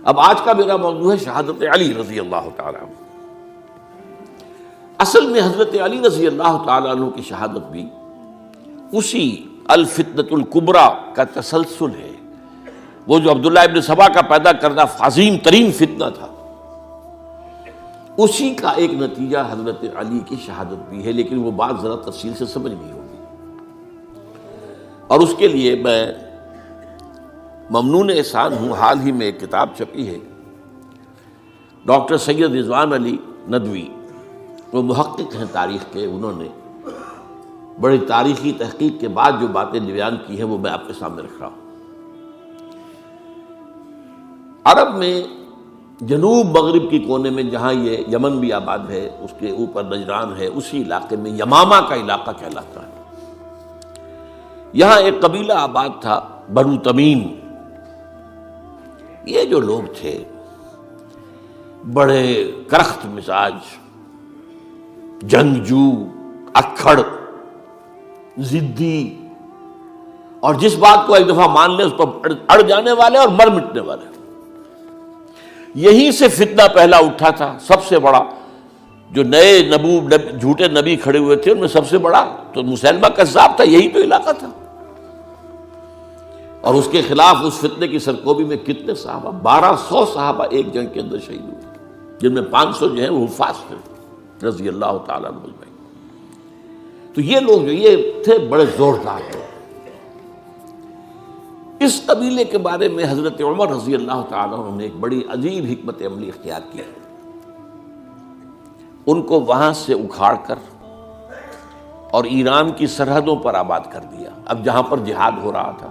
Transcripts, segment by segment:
اب آج کا میرا موضوع ہے شہادت علی رضی اللہ تعالیٰ عنہ۔ اصل میں حضرت علی رضی اللہ تعالیٰ عنہ کی شہادت بھی اسی الفتنۃ الکبریٰ کا تسلسل ہے۔ وہ جو عبداللہ ابن سبا کا پیدا کردہ عظیم ترین فتنہ تھا، اسی کا ایک نتیجہ حضرت علی کی شہادت بھی ہے، لیکن وہ بات ذرا تفصیل سے سمجھنی ہوگی۔ اور اس کے لیے میں ممنون احسان ہوں، حال ہی میں ایک کتاب چھپی ہے، ڈاکٹر سید رضوان علی ندوی، وہ محقق ہیں تاریخ کے، انہوں نے بڑی تاریخی تحقیق کے بعد جو باتیں بیان کی ہیں وہ میں آپ کے سامنے رکھ رہا ہوں۔ عرب میں جنوب مغرب کی کونے میں جہاں یہ یمن بھی آباد ہے، اس کے اوپر نجران ہے، اسی علاقے میں یمامہ کا علاقہ کہلاتا ہے۔ یہاں ایک قبیلہ آباد تھا، بنو تمیم۔ یہ جو لوگ تھے بڑے کرخت مزاج، جنگجو، اکھڑ، ضدی، اور جس بات کو ایک دفعہ مان لے اس پر اڑ جانے والے اور مر مٹنے والے۔ یہیں سے فتنہ پہلا اٹھا تھا، سب سے بڑا جو نئے جھوٹے نبی کھڑے ہوئے تھے ان میں سب سے بڑا تو مسیلمہ کذاب تھا، یہی تو علاقہ تھا۔ اور اس کے خلاف اس فتنے کی سرکوبی میں کتنے صحابہ، 1200 صحابہ ایک جنگ کے اندر شہید ہوئے، جن میں 500 جو ہیں وہ حفاظ تھے رضی اللہ تعالیٰ عنہ اجمعین۔ تو یہ لوگ جو یہ تھے بڑے زوردار تھے۔ اس قبیلے کے بارے میں حضرت عمر رضی اللہ تعالیٰ عنہ نے ایک بڑی عجیب حکمت عملی اختیار کی۔ ان کو وہاں سے اکھاڑ کر اور ایران کی سرحدوں پر آباد کر دیا، اب جہاں پر جہاد ہو رہا تھا،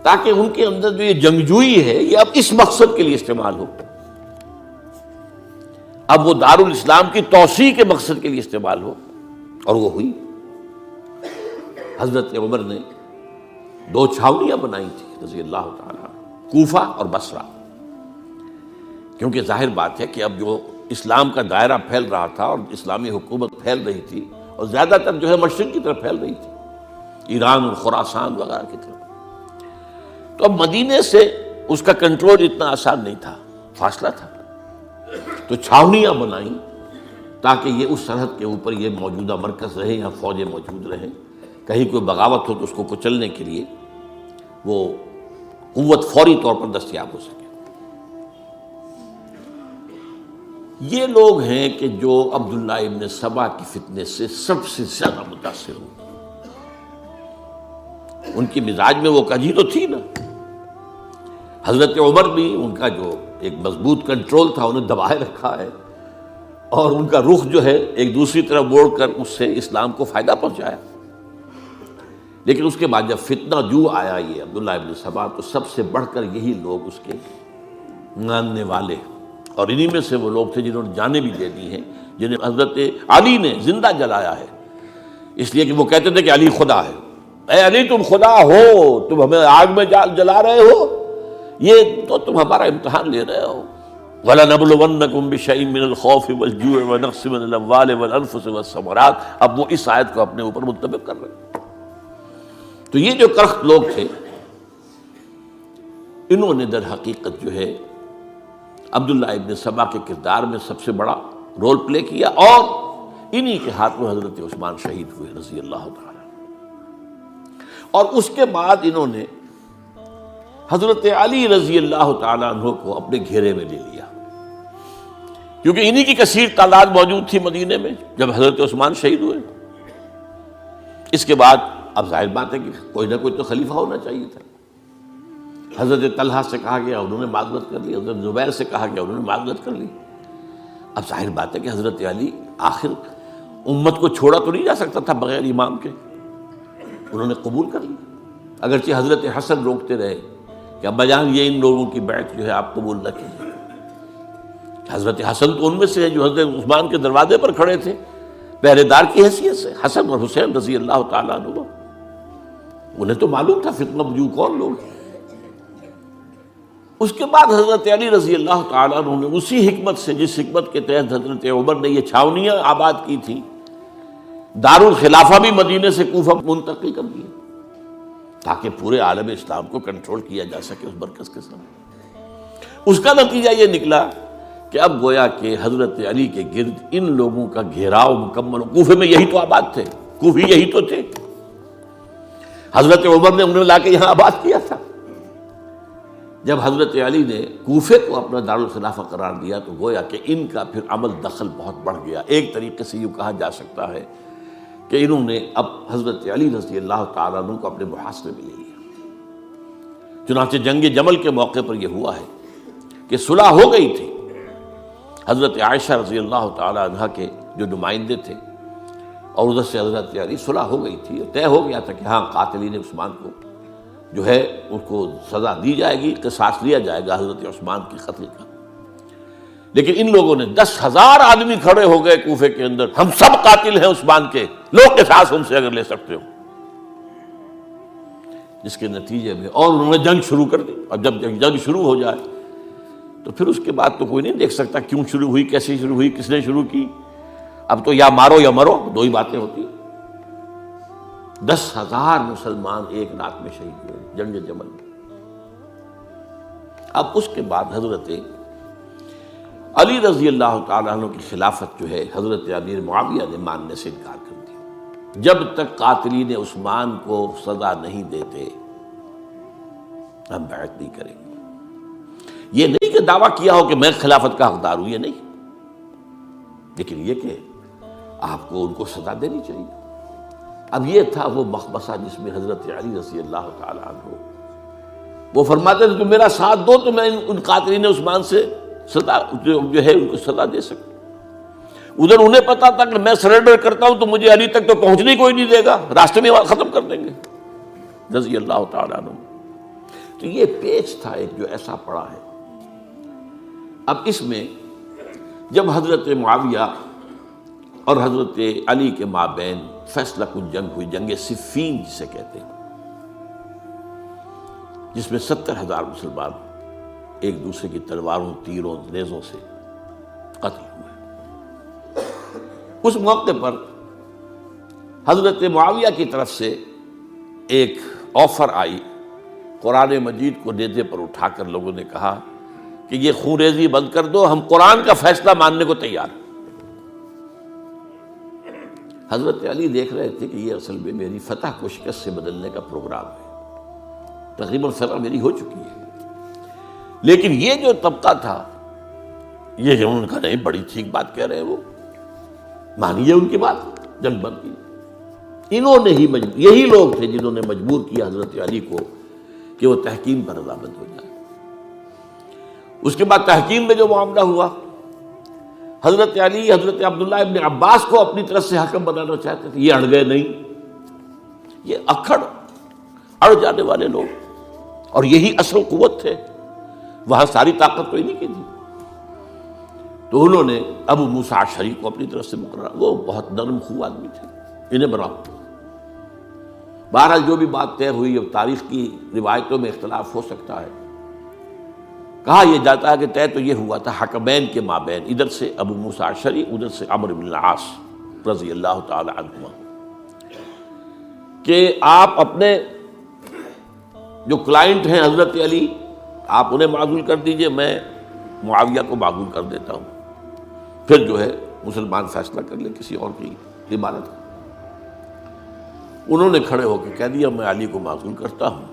تاکہ ان کے اندر جو یہ جنگجوئی ہے یہ اب اس مقصد کے لیے استعمال ہو، اب وہ دارالاسلام کی توسیع کے مقصد کے لیے استعمال ہو، اور وہ ہوئی۔ حضرت عمر نے 2 چھاونیاں بنائی تھی رضی اللہ تعالیٰ، کوفہ اور بصرہ، کیونکہ ظاہر بات ہے کہ اب جو اسلام کا دائرہ پھیل رہا تھا اور اسلامی حکومت پھیل رہی تھی، اور زیادہ تر جو ہے مشرق کی طرف پھیل رہی تھی، ایران اور خراسان وغیرہ کی طرف، تو اب مدینے سے اس کا کنٹرول اتنا آسان نہیں تھا، فاصلہ تھا، تو چھاونیاں بنائیں تاکہ یہ اس سرحد کے اوپر یہ موجودہ مرکز رہے، یہاں فوجیں موجود رہیں، کہیں کوئی بغاوت ہو تو اس کو کچلنے کے لیے وہ قوت فوری طور پر دستیاب ہو سکے۔ یہ لوگ ہیں کہ جو عبداللہ ابن سبا کی فتنے سے سب سے زیادہ متاثر ہوئے۔ ان کی مزاج میں وہ کجی تو تھی نا، حضرت عمر بھی ان کا جو ایک مضبوط کنٹرول تھا انہیں دبائے رکھا ہے، اور ان کا رخ جو ہے ایک دوسری طرف موڑ کر اس سے اسلام کو فائدہ پہنچایا۔ لیکن اس کے بعد جب فتنہ جو آیا یہ عبداللہ ابن سبا، تو سب سے بڑھ کر یہی لوگ اس کے ماننے والے، اور انہی میں سے وہ لوگ تھے جنہوں نے جانیں بھی دے دی ہیں، جنہیں حضرت علی نے زندہ جلایا ہے، اس لیے کہ وہ کہتے تھے کہ علی خدا ہے۔ اے علی تم خدا ہو، تم ہمیں آگ میں جلا رہے ہو، یہ تو تم ہمارا امتحان لے رہے ہو۔ وَلَنَبْلُوَنَّكُمْ بِشَيْءٍ مِّنَ الْخَوْفِ وَالْجُوعِ وَنَقْصٍ مِّنَ الْأَمْوَالِ وَالْأَنفُسِ وَالثَّمَرَاتِ، اب وہ اس آیت کو اپنے اوپر منطبق کر رہے ہیں۔ تو یہ جو کرخت لوگ تھے، انہوں نے در حقیقت جو ہے عبداللہ ابن سبا کے کردار میں سب سے بڑا رول پلے کیا، اور انہی کے ہاتھوں حضرت عثمان شہید ہوئے رضی اللہ تعالیٰ۔ اور اس کے بعد انہوں نے حضرت علی رضی اللہ تعالیٰ عنہ کو اپنے گھیرے میں لے لیا، کیونکہ انہی کی کثیر تعداد موجود تھی مدینے میں جب حضرت عثمان شہید ہوئے۔ اس کے بعد اب ظاہر بات ہے کہ کوئی نہ کوئی تو خلیفہ ہونا چاہیے تھا۔ حضرت طلحہ سے کہا گیا، انہوں نے معذرت کر لی، حضرت زبیر سے کہا گیا، انہوں نے معذرت کر لی۔ اب ظاہر بات ہے کہ حضرت علی آخر امت کو چھوڑا تو نہیں جا سکتا تھا بغیر امام کے، انہوں نے قبول کر لی، اگرچہ حضرت حسن روکتے رہے کہ ابا جان یہ ان لوگوں کی بیعت جو ہے آپ قبول نہ کیجیے۔ حضرت حسن تو ان میں سے ہیں جو حضرت عثمان کے دروازے پر کھڑے تھے پہرے دار کی حیثیت سے، حسن اور حسین رضی اللہ تعالیٰ عنہ، انہیں تو معلوم تھا فتنہ جو کون لوگ ہیں۔ اس کے بعد حضرت علی رضی اللہ تعالیٰ عنہ نے اسی حکمت سے، جس حکمت کے تحت حضرت عمر نے یہ چھاونیاں آباد کی تھی، دارالخلافہ بھی مدینے سے کوفہ منتقل کر دیا، تاکہ پورے عالم اسلام کو کنٹرول کیا جا سکے اس مرکز کے ساتھ۔ اس کا نتیجہ یہ نکلا کہ اب گویا کہ حضرت علی کے گرد ان لوگوں کا گھیراؤ مکمل، کوفے میں یہی تو آباد تھے، کوفی یہی تو تھے، حضرت عمر نے انہیں لا کے یہاں آباد کیا تھا۔ جب حضرت علی نے کوفے کو اپنا دارالخلافہ قرار دیا تو گویا کہ ان کا پھر عمل دخل بہت بڑھ گیا۔ ایک طریقے سے یوں کہا جا سکتا ہے کہ انہوں نے اب حضرت علی رضی اللہ تعالیٰ عنہ کو اپنے محاصرے میں لے لیا۔ چنانچہ جنگ جمل کے موقع پر یہ ہوا ہے کہ صلح ہو گئی تھی، حضرت عائشہ رضی اللہ تعالیٰ عنہ کے جو نمائندے تھے اور ادھر سے حضرت علی، صلح ہو گئی تھی، طے ہو گیا تھا کہ ہاں قاتلین عثمان کو جو ہے ان کو سزا دی جائے گی، قصاص لیا جائے گا حضرت عثمان کی قتل کا۔ لیکن ان لوگوں نے 10,000 آدمی کھڑے ہو گئے کوفے کے اندر، ہم سب قاتل ہیں عثمان کے، لوگ قصاص ہم سے اگر لے سکتے ہو، جس کے نتیجے میں اور انہوں نے جنگ شروع کر دی۔ اور جب جنگ شروع ہو جائے تو پھر اس کے بعد تو کوئی نہیں دیکھ سکتا کیوں شروع ہوئی، کیسے شروع ہوئی، کس نے شروع کی۔ اب تو یا مارو یا مرو، دو ہی باتیں ہوتی ہیں۔ 10,000 مسلمان ایک رات میں شہید ہوئے جنگ جمل میں۔ اب اس کے بعد حضرت علی رضی اللہ تعالیٰ عنہ کی خلافت جو ہے حضرت امیر معاویہ نے ماننے سے انکار کر دیا۔ جب تک قاتلین عثمان کو سزا نہیں دیتے ہم بیعت نہیں کریں گے۔ یہ نہیں کہ دعویٰ کیا ہو کہ میں خلافت کا حقدار ہوں، یہ نہیں، لیکن یہ کہ آپ کو ان کو سزا دینی چاہیے۔ اب یہ تھا وہ مخمصہ جس میں حضرت علی رضی اللہ تعالیٰ عنہ وہ فرماتے تھے تو میرا ساتھ دو تو میں ان قاتلین عثمان سے سزا جو ہے ان کو سزا دے سکوں۔ ادھر انہیں پتا تھا کہ میں سرنڈر کرتا ہوں تو مجھے علی تک تو پہنچنے کوئی نہیں دے گا، راستے میں ختم کر دیں گے رضی اللہ تعالیٰ عنہ۔ تو یہ پیچ تھا ایک جو ایسا پڑا ہے۔ اب اس میں جب حضرت معاویہ اور حضرت علی کے مابین فیصلہ کن جنگ ہوئی، جنگ صفین جسے کہتے ہیں، جس میں 70,000 مسلمان ایک دوسرے کی تلواروں، تیروں، نیزوں سے قتل ہوئے۔ اس موقع پر حضرت معاویہ کی طرف سے ایک آفر آئی، قرآن مجید کو نیزے پر اٹھا کر لوگوں نے کہا کہ یہ خون ریزی بند کر دو، ہم قرآن کا فیصلہ ماننے کو تیار ہیں۔ حضرت علی دیکھ رہے تھے کہ یہ اصل میں میری فتح کو شکست سے بدلنے کا پروگرام ہے، تقریباً فتح میری ہو چکی ہے، لیکن یہ جو طبقہ تھا یہ انہوں نے کہا نہیں بڑی ٹھیک بات کہہ رہے ہیں، وہ مانیے ان کی بات، جنگ بند کی۔ انہوں نے ہی یہی لوگ تھے جنہوں نے مجبور کیا حضرت علی کو کہ وہ تحکیم پر رضامند ہو جائے۔ اس کے بعد تحکیم میں جو معاملہ ہوا، حضرت علی حضرت عبداللہ ابن عباس کو اپنی طرف سے حکم بنانا چاہتے تھے، یہ اڑ گئے نہیں۔ یہ اڑ جانے والے لوگ، اور یہی اصل قوت تھے، وہاں ساری طاقت تو انہیں کی تھی۔ تو انہوں نے ابو موسیٰ اشعری کو اپنی طرف سے مقررہ، وہ بہت نرم خو آدمی تھے، انہیں بناؤ۔ بہرحال جو بھی بات طے ہوئی، اب تاریخ کی روایتوں میں اختلاف ہو سکتا ہے، کہا یہ جاتا ہے کہ طے تو یہ ہوا تھا حکمین کے مابین، ادھر سے ابو موسیٰ اشعری، ادھر سے عمرو بن العاص رضی اللہ تعالی عنہما، کہ آپ اپنے جو کلائنٹ ہیں حضرت علی آپ انہیں معزول کر دیجئے، میں معاویہ کو معزول کر دیتا ہوں، پھر جو ہے مسلمان فیصلہ کر لیں کسی اور کی عبادت۔ انہوں نے کھڑے ہو کے کہہ دیا میں علی کو معزول کرتا ہوں،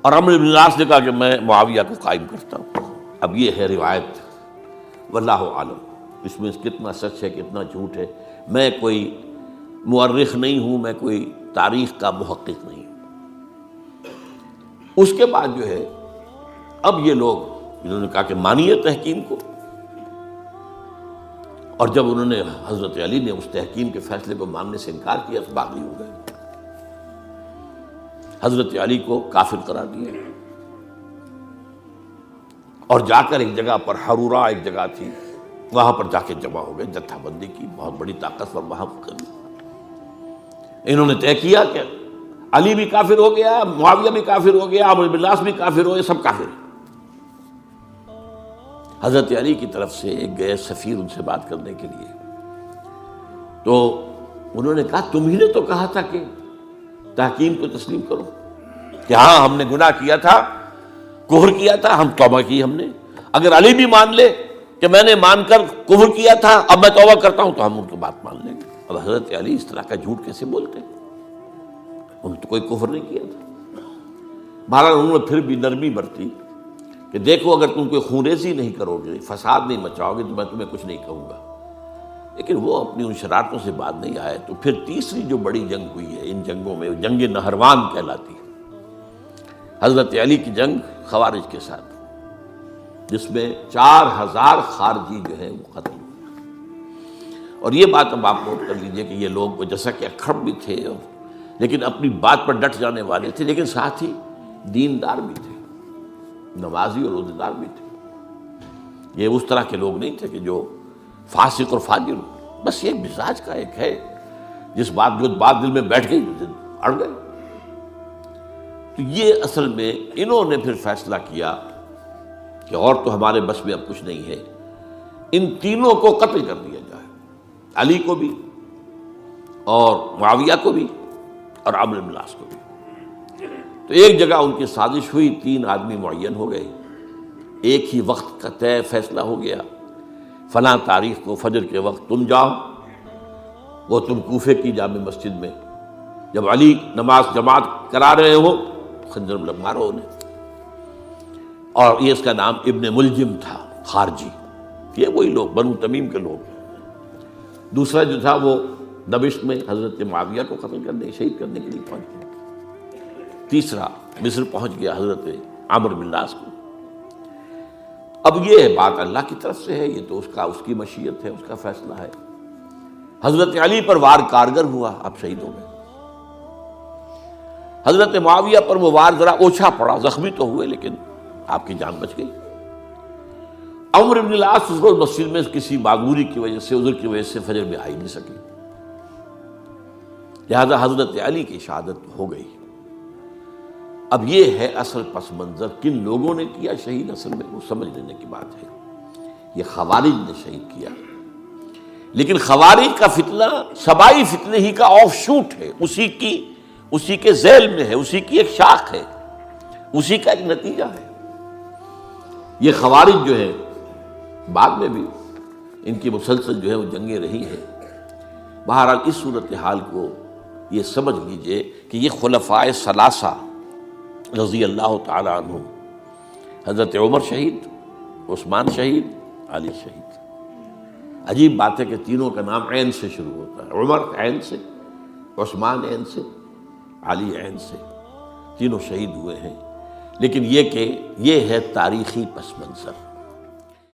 اور عمرو بن العاص نے کہا کہ میں معاویہ کو قائم کرتا ہوں۔ اب یہ ہے روایت، واللہ عالم اس میں کتنا سچ ہے کتنا جھوٹ ہے، میں کوئی مورخ نہیں ہوں، میں کوئی تاریخ کا محقق نہیں ہوں۔ اس کے بعد جو ہے اب یہ لوگ انہوں نے کہا کہ مانیے تحکیم کو، اور جب انہوں نے حضرت علی نے اس تحکیم کے فیصلے کو ماننے سے انکار کیا تو باغی ہو گئے، حضرت علی کو کافر قرار دیا، اور جا کر ایک جگہ پر حرورہ ایک جگہ تھی وہاں پر جا کے جمع ہو گئے، جتھا بندی کی، بہت بڑی طاقت پر وہاں کری۔ انہوں نے طے کیا کہ علی بھی کافر ہو گیا، معاویہ بھی کافر ہو گیا، عمرو بن العاص بھی کافر ہو گئے، سب کافر ہیں۔ حضرت علی کی طرف سے ایک گئے سفیر ان سے بات کرنے کے لیے، تو انہوں نے کہا تم ہی نے تو کہا تھا کہ تحکیم کو تسلیم کرو، کہ ہاں ہم نے گناہ کیا تھا، کفر کیا تھا، ہم توبہ کی ہم نے. اگر علی بھی مان لے کہ میں نے مان کر کفر کیا تھا اب میں توبہ کرتا ہوں تو ہم ان کی بات مان لیں گے. اب حضرت علی اس طرح کا جھوٹ کیسے بولتے؟ انہوں نے تو کوئی کفر نہیں کیا تھا. بہرحال انہوں نے پھر بھی نرمی برتی کہ دیکھو اگر تم کوئی خونریزی نہیں کرو گے، فساد نہیں مچاؤ گے تو میں تمہیں کچھ نہیں کہوں گا. لیکن وہ اپنی ان شرارتوں سے بعد نہیں آئے. تو پھر تیسری جو بڑی جنگ ہوئی ہے ان جنگوں میں، جنگ نہروان کہلاتی ہے، حضرت علی کی جنگ خوارج کے ساتھ، جس میں 4000 خارجی جو ہیں وہ قتل ہوئے. اور یہ بات اب آپ نوٹ کر لیجئے کہ یہ لوگ جیسا کہ اکھڑ بھی تھے لیکن اپنی بات پر ڈٹ جانے والے تھے، لیکن ساتھ ہی دیندار بھی تھے، نمازی اور روزہ دار بھی تھے. یہ اس طرح کے لوگ نہیں تھے کہ جو فاسق اور فاجر ہو. بس یہ مزاج کا ایک ہے، جو بات دل میں بیٹھ گئی اڑ گئے. تو یہ اصل میں انہوں نے پھر فیصلہ کیا کہ اور تو ہمارے بس میں اب کچھ نہیں ہے، ان تینوں کو قتل کر دیا جائے، علی کو بھی اور معاویہ کو بھی اور عمرو بن العاص کو بھی. تو ایک جگہ ان کی سازش ہوئی، 3 آدمی معین ہو گئے، ایک ہی وقت کا طے فیصلہ ہو گیا، فلاں تاریخ کو فجر کے وقت تم جاؤ، وہ تم کوفے کی جامع مسجد میں، جب علی نماز جماعت کرا رہے ہو خنجر مارو انہیں. اور یہ اس کا نام ابن ملجم تھا، خارجی. یہ وہی لوگ بنو تمیم کے لوگ. دوسرا جو تھا وہ دمشق میں حضرت معاویہ کو قتل کرنے، شہید کرنے کے لیے پہنچ گیا. تیسرا مصر پہنچ گیا حضرت عمرو بن العاص کو. اب یہ بات اللہ کی طرف سے ہے، یہ تو اس کی مشیت ہے، اس کا فیصلہ ہے. حضرت علی پر وار کارگر ہوا، اب شہید ہو گئے. حضرت معاویہ پر وہ وار ذرا اوچھا پڑا، زخمی تو ہوئے لیکن آپ کی جان بچ گئی. عمرو بن العاص اس روز مسجد میں کسی معذوری کی وجہ سے، عذر کی وجہ سے فجر میں آئی نہیں سکی، لہذا حضرت علی کی شہادت ہو گئی. اب یہ ہے اصل پس منظر، کن لوگوں نے کیا شہید، اصل میں وہ سمجھ لینے کی بات ہے. یہ خوارج نے شہید کیا، لیکن خوارج کا فتنہ سبائی فتنے ہی کا آف شوٹ ہے، اسی کے ذیل میں ہے، اسی کی ایک شاخ ہے، اسی کا ایک نتیجہ ہے. یہ خوارج جو ہے بعد میں بھی ان کی مسلسل جو ہے وہ جنگیں رہی ہیں. بہرحال اس صورتحال کو یہ سمجھ لیجئے کہ یہ خلفائے ثلاثہ رضی اللہ تعالی عنہ، حضرت عمر شہید، عثمان شہید، علی شہید. عجیب بات ہے کہ تینوں کا نام عین سے شروع ہوتا ہے، عمر عین سے، عثمان عین سے، علی عین سے. تینوں شہید ہوئے ہیں. لیکن یہ کہ یہ ہے تاریخی پس منظر.